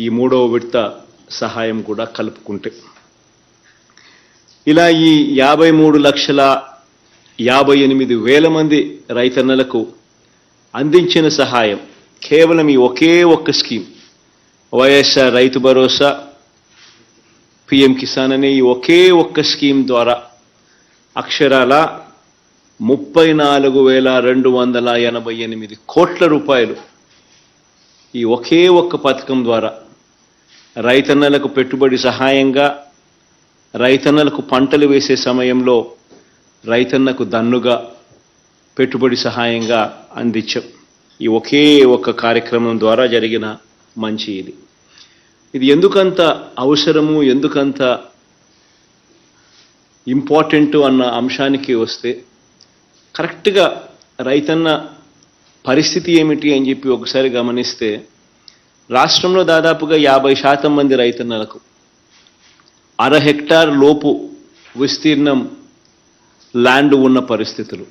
ఈ మూడవ విడత సహాయం కూడా కలుపుకుంటే ఇలా ఈ 53,58,000 మంది రైతన్నలకు అందించిన సహాయం కేవలం ఈ ఒకే ఒక్క స్కీమ్ వైఎస్ఆర్ రైతు భరోసా పిఎం కిసాన్ అనే ఈ ఒకే ఒక్క స్కీమ్ ద్వారా అక్షరాల 34,288 కోట్ల రూపాయలు ఈ ఒకే ఒక్క పథకం ద్వారా రైతన్నలకు పెట్టుబడి సహాయంగా, రైతన్నలకు పంటలు వేసే సమయంలో రైతన్నకు దన్నుగా పెట్టుబడి సహాయంగా అందించాం. ఈ ఒకే ఒక్క కార్యక్రమం ద్వారా జరిగిన మంచి ఇది ఎందుకంత అవసరము, ఎందుకంత ఇంపార్టెంట్ అన్న అంశానికి వస్తే కరెక్ట్గా రైతన్న పరిస్థితి ఏమిటి అని చెప్పి ఒకసారి గమనిస్తే రాష్ట్రంలో దాదాపుగా 50% మంది రైతన్నలకు 1/2 హెక్టార్ లోపు విస్తీర్ణం ల్యాండ్ ఉన్న పరిస్థితులు.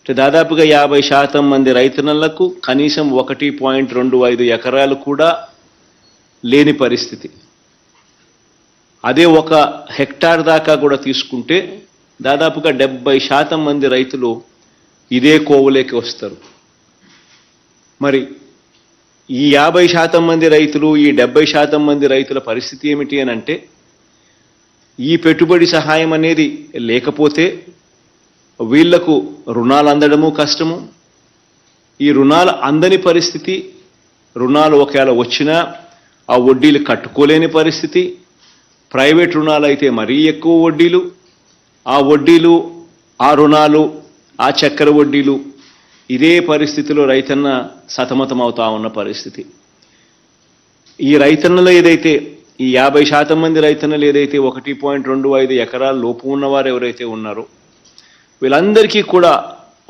దాదాపుగా 50% మంది రైతన్నలకు కనీసం 1.25 ఎకరాలు కూడా లేని పరిస్థితి. అదే 1 హెక్టార్ దాకా కూడా తీసుకుంటే దాదాపుగా 70% మంది రైతులు ఇదే కోవలోకి వస్తారు. మరి ఈ 50% మంది రైతులు, ఈ 70% మంది రైతుల పరిస్థితి ఏమిటి అని అంటే, ఈ పెట్టుబడి సహాయం అనేది లేకపోతే వీళ్లకు రుణాలు అందడము కష్టము. ఈ రుణాలు అందని పరిస్థితి, రుణాలు ఒకవేళ వచ్చినా ఆ వడ్డీలు కట్టుకోలేని పరిస్థితి, ప్రైవేట్ రుణాలు అయితే మరీ ఎక్కువ వడ్డీలు, ఆ వడ్డీలు, ఆ రుణాలు, ఆ చక్కెర వడ్డీలు, ఇదే పరిస్థితిలో రైతన్న సతమతమవుతా ఉన్న పరిస్థితి. ఈ రైతన్నలు ఏదైతే ఈ 50% మంది రైతన్నలు ఏదైతే 1.25 ఎకరాల లోపు ఉన్నవారు ఎవరైతే ఉన్నారో వీళ్ళందరికీ కూడా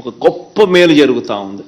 ఒక గొప్ప మేలు జరుగుతూ ఉంది.